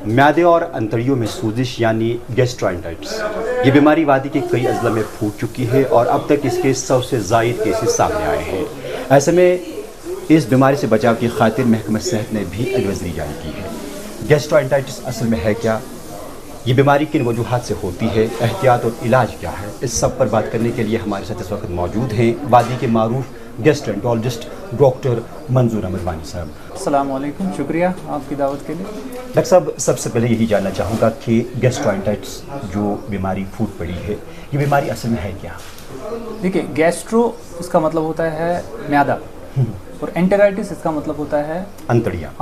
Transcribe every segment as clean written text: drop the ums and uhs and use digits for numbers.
म्यादे और अंतड़ियों में सूजिश यानी गैस्ट्रोएंटेराइटिस, ये बीमारी वादी के कई अजला में फूट चुकी है और अब तक इसके 100 से ज़ायद केसेस सामने आए हैं। ऐसे में इस बीमारी से बचाव की खातिर महकमा सेहत ने भी एडवाइजरी जारी की है। गैस्ट्रोएंटेराइटिस असल में है क्या, ये बीमारी किन वजूहात से होती है, एहतियात और इलाज क्या है, इस सब पर बात करने के लिए हमारे साथ इस वक्त मौजूद हैं वादी के मारूफ गैस्ट्रोएंटरोलॉजिस्ट डॉक्टर मंजूर अहमद वानी साहब। अस्सलाम वालेकुम, शुक्रिया आपकी दावत के लिए। डॉक्टर साहब, सबसे पहले यही जानना चाहूँगा कि गैस्ट्रोएंटेराइटिस जो बीमारी फूट पड़ी है, ये बीमारी असल में है क्या? देखिए, गैस्ट्रो इसका मतलब होता है म्यादा और एंटेराइटिस इसका मतलब होता है अंतड़ियाँ।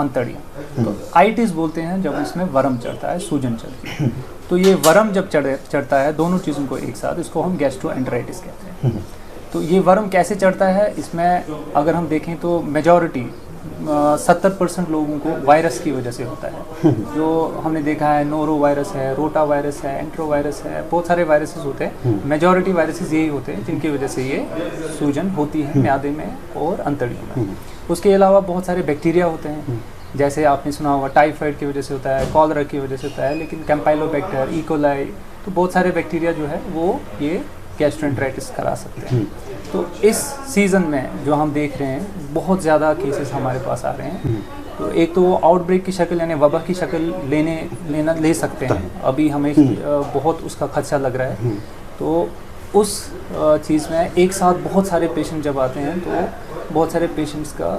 तो आइटिस बोलते हैं जब इसमें वर्म चढ़ता है, सूजन चढ़ती है। तो ये वर्म जब चढ़ता है दोनों चीज़ों को एक साथ, इसको हम गैस्ट्रोएंटेराइटिस कहते हैं। तो ये वर्म कैसे चढ़ता है, इसमें अगर हम देखें तो मेजॉरिटी 70% लोगों को वायरस की वजह से होता है। जो हमने देखा है नोरो वायरस है, रोटा वायरस है, एंट्रो वायरस है, बहुत सारे वायरसेस होते हैं। मेजॉरिटी वायरसेस यही होते हैं जिनकी वजह से ये सूजन होती है म्यादे में और अंतड़ियों में। उसके अलावा बहुत सारे बैक्टीरिया होते हैं, जैसे आपने सुना होगा टाइफाइड की वजह से होता है, कॉलरा की वजह से होता है, लेकिन कैम्पाइलोबैक्टर, इकोलाई, तो बहुत सारे बैक्टीरिया जो है वो ये गैस्ट्रोएंटेराइटिस करा सकते हैं। तो इस सीज़न में जो हम देख रहे हैं बहुत ज़्यादा केसेस हमारे पास आ रहे हैं। तो एक तो आउटब्रेक की शक्ल यानी वबा की शक्ल ले सकते हैं, अभी हमें बहुत उसका खदशा लग रहा है। तो उस चीज़ में एक साथ बहुत सारे पेशेंट जब आते हैं तो बहुत सारे पेशेंट्स का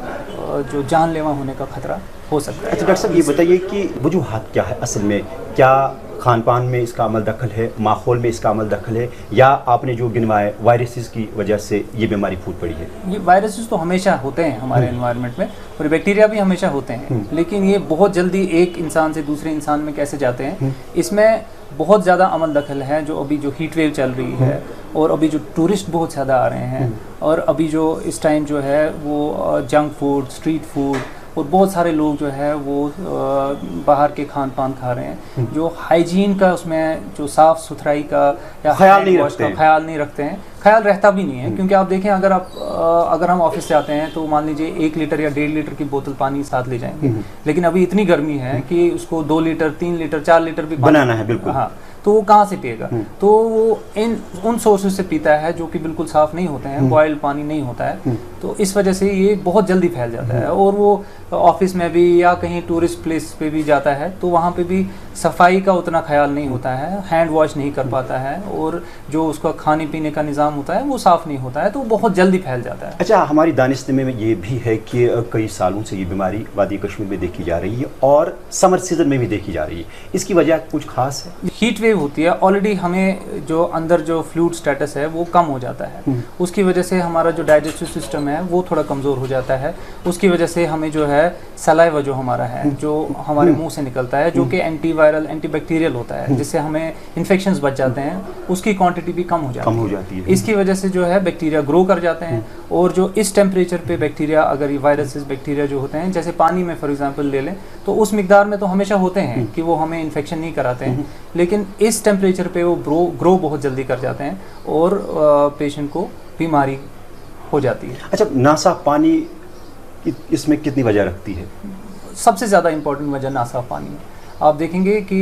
जो जानलेवा होने का खतरा हो सकता है। अच्छा डॉक्टर साहब, ये बताइए कि वजूहात क्या है असल में? क्या खान पान में इसका अमल दखल है, माहौल में इसका अमल दखल है, या आपने जो गिनवाए वायरसेस की वजह से ये बीमारी फूट पड़ी है? ये वायरसेस तो हमेशा होते हैं हमारे एनवायरनमेंट में और बैक्टीरिया भी हमेशा होते हैं, लेकिन ये बहुत जल्दी एक इंसान से दूसरे इंसान में कैसे जाते हैं, इसमें बहुत ज़्यादा अमल दखल है। जो अभी जो हीट वेव चल रही है और अभी जो टूरिस्ट बहुत ज़्यादा आ रहे हैं और अभी जो इस टाइम जो है वो जंक फूड, स्ट्रीट फूड और बहुत सारे लोग जो है वो बाहर के खान पान खा रहे हैं, जो हाइजीन का उसमें जो साफ़ सुथराई का या ख्याल नहीं रखते हैं, ख्याल रहता भी नहीं है। क्योंकि आप देखें अगर हम ऑफिस से आते हैं तो मान लीजिए 1 लीटर या 1.5 लीटर की बोतल पानी साथ ले जाएंगे, लेकिन अभी इतनी गर्मी है कि उसको 2 लीटर, 3 लीटर, 4 लीटर भी बनाना है। बिल्कुल। हाँ, तो वो कहाँ से पिएगा? तो वो उन सोर्सेज से पीता है जो कि बिल्कुल साफ़ नहीं होते हैं, बॉयल पानी नहीं होता है। तो इस वजह से ये बहुत जल्दी फैल जाता है। और वो ऑफिस में भी या कहीं टूरिस्ट प्लेस पे भी जाता है तो वहाँ पे भी सफाई का उतना ख्याल नहीं होता है, हैंड वॉश नहीं कर पाता है और जो उसका खाने पीने का निज़ाम होता है वो साफ़ नहीं होता है, तो बहुत जल्दी फैल जाता है। अच्छा, हमारी दानिश में ये भी है कि कई सालों से ये बीमारी वादी कश्मीर में देखी जा रही है और समर सीजन में भी देखी जा रही है, इसकी वजह कुछ खास है? हीट वेव होती है, ऑलरेडी हमें जो अंदर जो फ्लूइड स्टेटस है वो कम हो जाता है, उसकी वजह से हमारा जो डाइजेस्टिव सिस्टम है वो थोड़ा कमज़ोर हो जाता है। उसकी वजह से हमें जो है सलाइवा जो हमारा है, जो हमारे मुंह से निकलता है, जो कि एंटीवायरल एंटीबैक्टीरियल होता है, जिससे हमें इन्फेक्शंस बच जाते हैं, उसकी क्वांटिटी भी कम हो जाती है। इसकी वजह से जो है बैक्टीरिया ग्रो कर जाते हैं और जो इस टेम्परेचर पे बैक्टीरिया, अगर ये वायरसेस बैक्टीरिया जो होते हैं, जैसे पानी में फॉर एग्जांपल ले लें तो उस मिकदार में तो हमेशा होते हैं कि वो हमें इन्फेक्शन नहीं कराते हैं, लेकिन इस टेम्परेचर पे वो ग्रो बहुत जल्दी कर जाते हैं और पेशेंट को बीमारी हो जाती है। अच्छा, नासाफ पानी इसमें कितनी वजह रखती है? सबसे ज़्यादा इम्पोर्टेंट वजह नासाफ पानी है। आप देखेंगे कि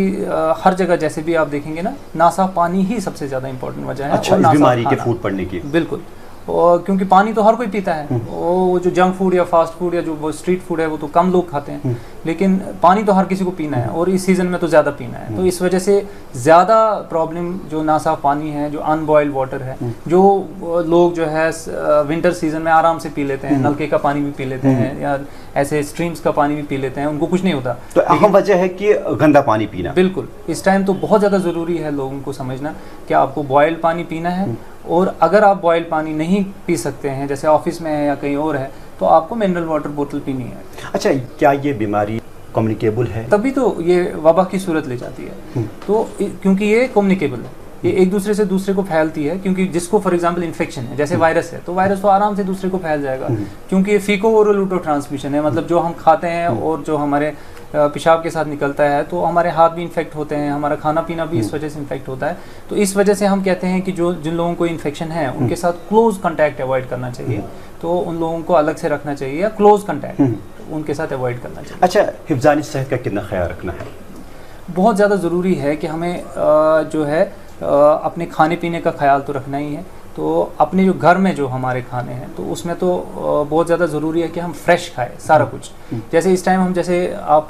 हर जगह जैसे भी आप देखेंगे ना, नासाफ पानी ही सबसे ज़्यादा इम्पोर्टेंट वजह है। अच्छा, इस बीमारी के फूट पड़ने की? बिल्कुल। और क्योंकि पानी तो हर कोई पीता है, वो जो जंक फूड या फास्ट फूड या जो वो स्ट्रीट फूड है वो तो कम लोग खाते हैं, लेकिन पानी तो हर किसी को पीना है और इस सीज़न में तो ज़्यादा पीना है। तो इस वजह से ज़्यादा प्रॉब्लम जो नासाफ पानी है, जो अनबॉइल्ड वाटर है, जो लोग जो है विंटर सीजन में आराम से पी लेते हैं, नलके का पानी भी पी लेते हैं या ऐसे स्ट्रीम्स का पानी भी पी लेते हैं, उनको कुछ नहीं होता। तो अहम वजह है कि गंदा पानी पीना। बिल्कुल, इस टाइम तो बहुत ज़्यादा ज़रूरी है लोगों को समझना कि आपको बॉयल्ड पानी पीना है, और अगर आप बॉयल्ड पानी नहीं पी सकते हैं, जैसे ऑफिस में है या कहीं और है, तो आपको मिनरल वाटर बोतल पीनी है। अच्छा, क्या ये बीमारी कम्युनिकेबल है? तभी तो ये वबा की सूरत ले जाती है। तो क्योंकि ये कम्युनिकेबल है, ये एक दूसरे से दूसरे को फैलती है। क्योंकि जिसको फॉर एग्जांपल इन्फेक्शन है, जैसे वायरस है, तो वायरस तो आराम से दूसरे को फैल जाएगा, क्योंकि ये फीको ओरल ट्रांसमिशन है। मतलब जो हम खाते हैं और जो हमारे पेशाब के साथ निकलता है, तो हमारे हाथ भी इन्फेक्ट होते हैं, हमारा खाना पीना भी इस वजह से इन्फेक्ट होता है। तो इस वजह से हम कहते हैं कि जिन लोगों को इन्फेक्शन है उनके साथ क्लोज कॉन्टैक्ट अवॉइड करना चाहिए, तो उन लोगों को अलग से रखना चाहिए या क्लोज कॉन्टैक्ट उनके साथ अवॉइड करना चाहिए। अच्छा, हिफ्ज़ानी सेहत का कितना ख्याल रखना है? बहुत ज़्यादा ज़रूरी है कि हमें जो है अपने खाने पीने का ख्याल तो रखना ही है। तो अपने जो घर में जो हमारे खाने हैं तो उसमें तो बहुत ज़्यादा ज़रूरी है कि हम फ्रेश खाएं सारा कुछ। जैसे इस टाइम हम जैसे आप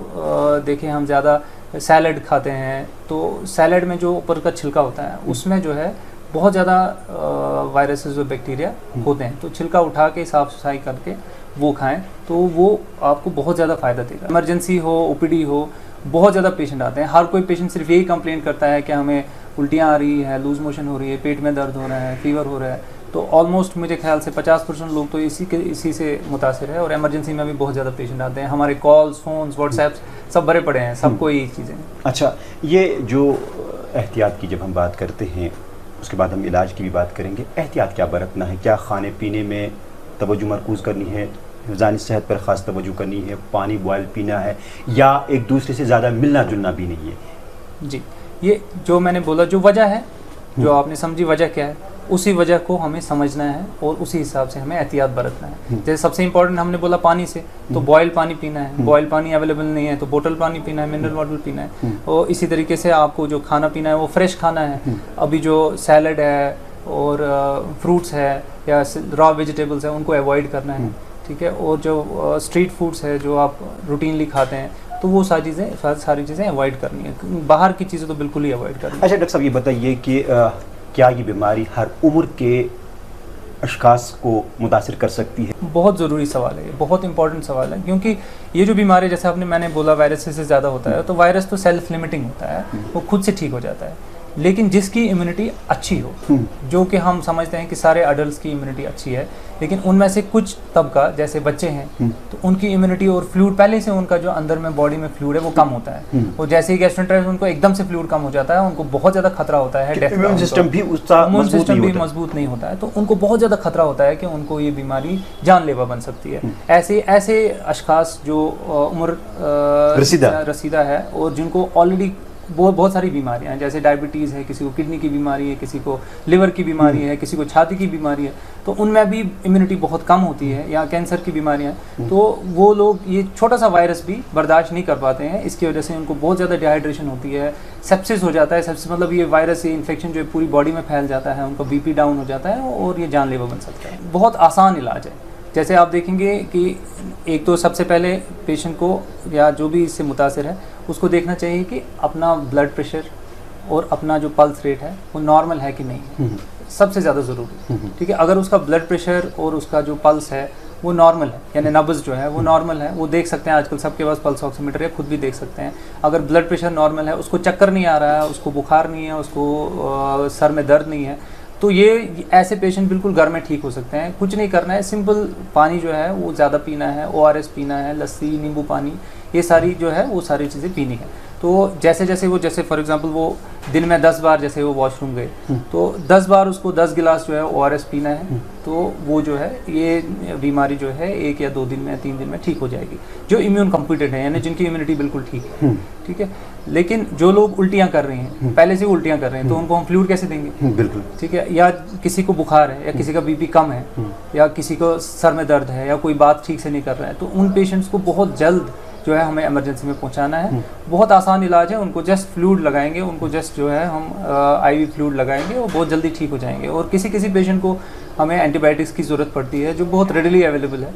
देखें हम ज़्यादा सैलड खाते हैं, तो सैलड में जो ऊपर का छिलका होता है उसमें जो है बहुत ज़्यादा वायरसेस और बैक्टीरिया होते हैं। तो छिलका उठा के साफ़ सफाई करके वो खाएं तो वो आपको बहुत ज़्यादा फ़ायदा देगा। इमरजेंसी हो, ओपीडी हो, बहुत ज़्यादा पेशेंट आते हैं। हर कोई पेशेंट सिर्फ यही कंप्लेंट करता है कि हमें उल्टियाँ आ रही है, लूज़ मोशन हो रही है, पेट में दर्द हो रहा है, फीवर हो रहा है। तो ऑलमोस्ट मुझे ख्याल से 50% लोग तो इसी से मुतासिर है। और इमरजेंसी में भी बहुत ज़्यादा पेशेंट आते हैं। हमारे कॉल्स, फ़ोन्स, व्हाट्सएप्स सब भरे पड़े हैं, सबको यही चीज़ें। अच्छा, ये जो एहतियात की जब हम बात करते हैं उसके बाद हम इलाज की भी बात करेंगे। एहतियात क्या बरतना है? क्या खाने पीने में तवज्जो मरकूज़ करनी है, हिफ़्ज़ानी सेहत पर ख़ास तवज्जो करनी है, पानी बॉयल पीना है, या एक दूसरे से ज़्यादा मिलना जुलना भी नहीं है? जी, ये जो मैंने बोला जो वजह है, जो आपने समझी वजह क्या है, उसी वजह को हमें समझना है और उसी हिसाब से हमें एहतियात बरतना है। जैसे सबसे इंपॉर्टेंट हमने बोला पानी से, तो बॉयल पानी पीना है। बॉयल पानी अवेलेबल नहीं है तो बोतल पानी पीना है, मिनरल वाटर पीना है। और इसी तरीके से आपको जो खाना पीना है वो फ्रेश खाना है। अभी जो सैलड है और फ्रूट्स है या रॉ वेजिटेबल्स है उनको अवॉइड करना है, ठीक है। और जो स्ट्रीट फूड्स है जो आप रूटीनली खाते हैं तो वो सारी चीज़ें अवॉइड करनी है। बाहर की चीज़ें तो बिल्कुल ही अवॉइड करनी है। अच्छा डॉक्टर साहब, ये बताइए कि क्या ये बीमारी हर उम्र के अशख़ास को मुतासिर कर सकती है? बहुत ज़रूरी सवाल है, ये बहुत इंपॉर्टेंट सवाल है। क्योंकि ये जो बीमारी जैसे मैंने बोला वायरस से ज़्यादा होता है, तो वायरस तो सेल्फ लिमिटिंग होता है, वो खुद से ठीक हो जाता है। लेकिन जिसकी इम्यूनिटी अच्छी हो, जो कि हम समझते हैं कि सारे अडल्ट्स की इम्यूनिटी अच्छी है, लेकिन उनमें से कुछ तबका जैसे बच्चे हैं तो उनकी इम्यूनिटी और फ्लूइड पहले से उनका जो अंदर में बॉडी में फ्लूइड है वो कम होता है। और जैसे ही गैस्ट्रोएंटेराइटिस उनको एकदम से फ्लूइड कम हो जाता है, उनको बहुत ज़्यादा खतरा होता है, इम्यून सिस्टम भी मजबूत नहीं होता है, तो उनको बहुत ज़्यादा खतरा होता है कि उनको ये बीमारी जानलेवा बन सकती है। ऐसे अशख़ास जो उम्र रसीदा है और जिनको ऑलरेडी बहुत सारी बीमारियां हैं, जैसे डायबिटीज़ है, किसी को किडनी की बीमारी है, किसी को लिवर की बीमारी है, किसी को छाती की बीमारी है, तो उनमें भी इम्यूनिटी बहुत कम होती है, या कैंसर की बीमारियां, तो वो लोग ये छोटा सा वायरस भी बर्दाश्त नहीं कर पाते हैं। इसकी वजह से उनको बहुत ज़्यादा डिहाइड्रेशन होती है, सेप्सिस हो जाता है। सेप्सिस मतलब ये वायरस, ये इन्फेक्शन जो है पूरी बॉडी में फैल जाता है, उनका BP डाउन हो जाता है और ये जानलेवा बन सकता है। बहुत आसान इलाज है। जैसे आप देखेंगे कि एक तो सबसे पहले पेशेंट को या जो भी इससे मुतासिर है उसको देखना चाहिए कि अपना ब्लड प्रेशर और अपना जो पल्स रेट है वो नॉर्मल है कि नहीं है, सबसे ज़्यादा ज़रूरी, ठीक है। अगर उसका ब्लड प्रेशर और उसका जो पल्स है वो नॉर्मल है, यानी नब्ज़ जो है वो नॉर्मल है, वो देख सकते हैं, आजकल सबके पास पल्स ऑक्सीमीटर है, खुद भी देख सकते हैं। अगर ब्लड प्रेशर नॉर्मल है, उसको चक्कर नहीं आ रहा है, उसको बुखार नहीं है, उसको सर में दर्द नहीं है, तो ये ऐसे पेशेंट बिल्कुल घर में ठीक हो सकते हैं। कुछ नहीं करना है, सिंपल पानी जो है वो ज़्यादा पीना है, ORS पीना है, लस्सी, नींबू पानी, ये सारी जो है वो सारी चीज़ें पीनी है। तो जैसे फॉर एग्जांपल वो दिन में 10 बार जैसे वो वॉशरूम गए तो 10 बार उसको 10 गिलास जो है ORS पीना है, तो वो जो है ये बीमारी जो है 1 या 2 दिन में 3 दिन में ठीक हो जाएगी, जो इम्यून कम्प्लीटेड है, यानी जिनकी इम्यूनिटी बिल्कुल ठीक है, ठीक है। लेकिन जो लोग उल्टियाँ कर रहे हैं, पहले से उल्टियाँ कर रहे हैं, तो उनको हम फ्लूइड कैसे देंगे? बिल्कुल, ठीक है। या किसी को बुखार है, या किसी का BP कम है, या किसी को सर में दर्द है, या कोई बात ठीक से नहीं कर रहा है, तो उन पेशेंट्स को बहुत जल्द जो है हमें इमरजेंसी में पहुंचाना है। बहुत आसान इलाज है, उनको जस्ट फ्लूइड लगाएंगे, उनको जस्ट जो है हम IV फ्लूइड लगाएंगे, वो बहुत जल्दी ठीक हो जाएंगे। और किसी पेशेंट को हमें एंटीबायोटिक्स की ज़रूरत पड़ती है जो बहुत रेडिली अवेलेबल है।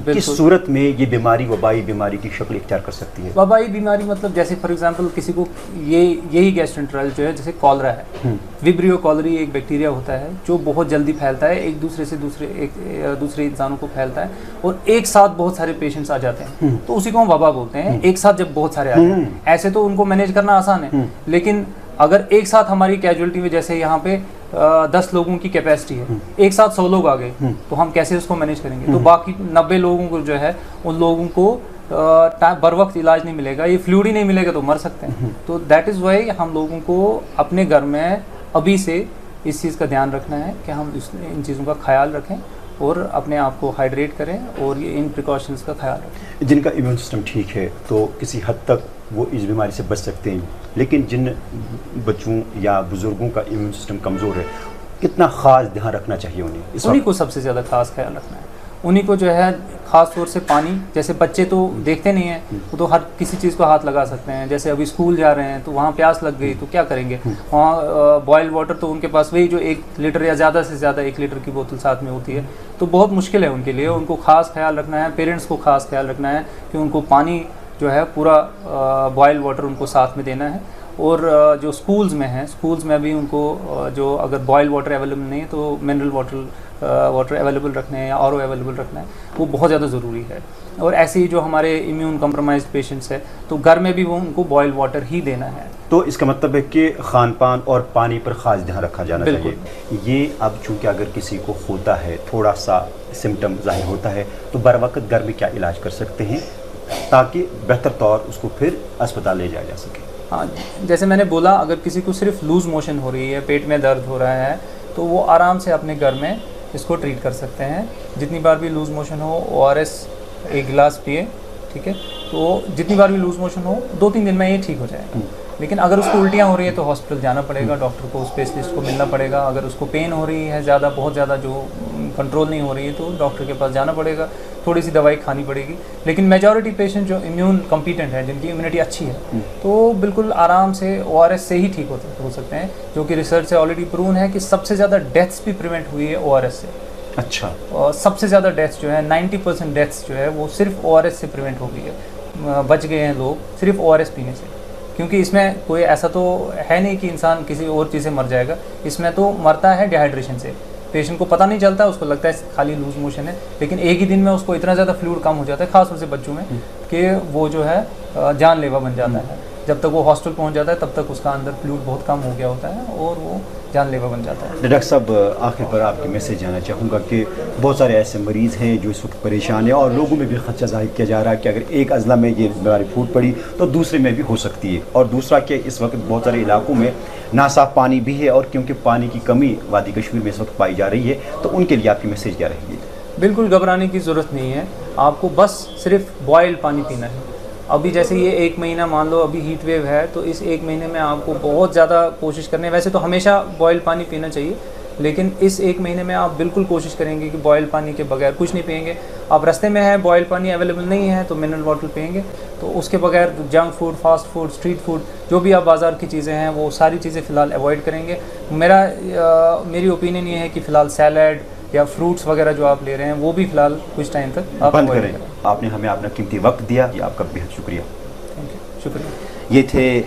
किस सूरत में ये बीमारी वबाई बीमारी की शक्ल इख्तियार कर सकती है? वबाई बीमारी मतलब जैसे फॉर एग्जांपल किसी को यही गैस्ट्रोएंटेराइटिस जो है, जैसे कॉलरा है, विब्रियो कॉलरी एक बैक्टीरिया होता है जो बहुत जल्दी फैलता है, एक दूसरे से दूसरे इंसानों को फैलता है, और एक साथ बहुत सारे पेशेंट्स आ जाते हैं, तो उसी को हम वबा बोलते हैं। एक साथ जब बहुत सारे आ जाते हैं, ऐसे तो उनको मैनेज करना आसान है, लेकिन अगर एक साथ हमारी कैजुअलिटी में जैसे यहाँ पे 10 लोगों की कैपेसिटी है, एक साथ 100 लोग आ गए, तो हम कैसे उसको मैनेज करेंगे? तो बाकी 90 लोगों को जो है उन लोगों को बर वक्त इलाज नहीं मिलेगा, ये फ्लूइड ही नहीं मिलेगा तो मर सकते हैं। तो दैट इज़ वाई हम लोगों को अपने घर में अभी से इस चीज़ का ध्यान रखना है कि हम इन चीज़ों का ख्याल रखें और अपने आप को हाइड्रेट करें और ये इन प्रिकॉशंस का ख्याल रखें। जिनका इम्यून सिस्टम ठीक है तो किसी हद तक वो इस बीमारी से बच सकते हैं, लेकिन जिन बच्चों या बुज़ुर्गों का इम्यून सिस्टम कमज़ोर है, कितना ख़ास ध्यान रखना चाहिए उन्हें? उन्हीं को सबसे ज़्यादा ख़ास ख्याल रखना है। उन्हीं को जो है ख़ास तौर से पानी, जैसे बच्चे तो देखते नहीं हैं, वो तो हर किसी चीज़ को हाथ लगा सकते हैं। जैसे अभी स्कूल जा रहे हैं तो वहाँ प्यास लग गई तो क्या करेंगे, वहाँ बॉयल वाटर तो उनके पास वही जो 1 लीटर या ज़्यादा से ज़्यादा 1 लीटर की बोतल साथ में होती है, तो बहुत मुश्किल है उनके लिए। उनको ख़ास ख्याल रखना है, पेरेंट्स को ख़ास ख्याल रखना है कि उनको पानी जो है पूरा बॉयल वाटर उनको साथ में देना है। और जो स्कूल्स में हैं, स्कूल्स में भी उनको जो अगर बॉयल वाटर अवेलेबल नहीं है तो मिनरल वाटर अवेलेबल रखना है या आरओ अवेलेबल रखना है, वो बहुत ज़्यादा ज़रूरी है। और ऐसे ही जो हमारे इम्यून कम्प्रोमाइज्ड पेशेंट्स हैं तो घर में भी वो उनको बॉयल वाटर ही देना है। तो इसका मतलब है कि खान पान और पानी पर ख़ास ध्यान रखा जाना चाहिए। ये अब चूँकि अगर किसी को होता है, थोड़ा सा सिम्टम ज़ाहिर होता है, तो बर वक्त घर में क्या इलाज कर सकते हैं ताकि बेहतर तौर उसको फिर अस्पताल ले जाया जा सके? हाँ, जैसे मैंने बोला, अगर किसी को सिर्फ लूज़ मोशन हो रही है, पेट में दर्द हो रहा है, तो वो आराम से अपने घर में इसको ट्रीट कर सकते हैं। जितनी बार भी लूज़ मोशन हो, ORS 1 गिलास पिए, ठीक है, तो जितनी बार भी लूज़ मोशन हो 2-3 दिन में ये ठीक हो जाएगा। लेकिन अगर उसको उल्टियाँ हो रही है तो हॉस्पिटल जाना पड़ेगा, डॉक्टर को, स्पेशलिस्ट को मिलना पड़ेगा। अगर उसको पेन हो रही है ज़्यादा, बहुत ज़्यादा जो कंट्रोल नहीं हो रही है, तो डॉक्टर के पास जाना पड़ेगा, थोड़ी सी दवाई खानी पड़ेगी। लेकिन मेजॉरिटी पेशेंट जो इम्यून कॉम्पिटेंट है, जिनकी इम्यूनिटी अच्छी है, तो बिल्कुल आराम से ORS से ही ठीक हो सकते हैं, जो कि रिसर्च से ऑलरेडी प्रूवन है कि सबसे ज़्यादा डेथ्स भी प्रिवेंट हुई है ORS से। अच्छा। और सबसे ज़्यादा डेथ्स जो है 90% डेथ्स जो है वो सिर्फ ORS से प्रिवेंट हो गई है, बच गए हैं लोग सिर्फ ORS पीने से। क्योंकि इसमें कोई ऐसा तो है नहीं कि इंसान किसी और चीज़ से मर जाएगा, इसमें तो मरता है डिहाइड्रेशन से। पेशेंट को पता नहीं चलता, उसको लगता है खाली लूज मोशन है, लेकिन एक ही दिन में उसको इतना ज़्यादा फ्लूइड कम हो जाता है, खासतौर से बच्चों में, कि वो जो है जानलेवा बन जाता है। जब तक वो हॉस्टल पहुंच जाता है तब तक उसका अंदर फ्लूइड बहुत कम हो गया होता है और वो जानलेवा बन जाता है। डॉक्टर साहब, आखिर पर आपके मैसेज जाना चाहूँगा कि बहुत सारे ऐसे मरीज़ हैं जो इस वक्त परेशान हैं और लोगों में भी खदशा ज़ाहिर किया जा रहा है कि अगर एक अज़ला में ये बीमारी फूट पड़ी तो दूसरे में भी हो सकती है। और दूसरा कि इस वक्त बहुत सारे इलाकों में नासाफ पानी भी है, और क्योंकि पानी की कमी वादी कश्मीर में इस वक्त पाई जा रही है, तो उनके लिए आपकी मैसेज क्या रहेगी? बिल्कुल घबराने की ज़रूरत नहीं है, आपको बस सिर्फ बॉयल पानी पीना है। अभी जैसे ये 1 महीना, मान लो अभी हीट वेव है, तो इस 1 महीने में आपको बहुत ज़्यादा कोशिश करनी है। वैसे तो हमेशा बॉयल पानी पीना चाहिए, लेकिन इस 1 महीने में आप बिल्कुल कोशिश करेंगे कि बॉयल पानी के बगैर कुछ नहीं पिएंगे। आप रास्ते में है, बॉयल पानी अवेलेबल नहीं है तो मिनरल वाटर पिएंगे। तो उसके बगैर junk food, fast food, street food, जो भी आप बाज़ार की चीज़ें हैं, वो सारी चीज़ें फ़िलहाल अवॉइड करेंगे। मेरी ओपिनियन ये है कि फ़िलहाल सैलड या फ्रूट्स वगैरह जो आप ले रहे हैं वो भी फ़िलहाल कुछ टाइम तक आप बंद करें। आपने हमें अपना कीमती वक्त दिया, ये आपका बेहद शुक्रिया। थैंक यू, शुक्रिया। ये थे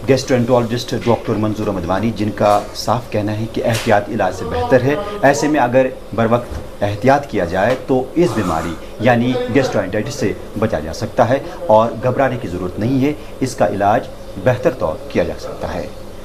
गैस्ट्रोएंटरोलॉजिस्ट डॉक्टर मंजूर अहमद वानी, जिनका साफ कहना है कि एहतियात इलाज से बेहतर है। ऐसे में अगर बर वक्त एहतियात किया जाए तो इस बीमारी यानी गैस्ट्रोएंटेराइटिस से बचा जा सकता है और घबराने की ज़रूरत नहीं है। इसका इलाज बेहतर तौर किया जा सकता है।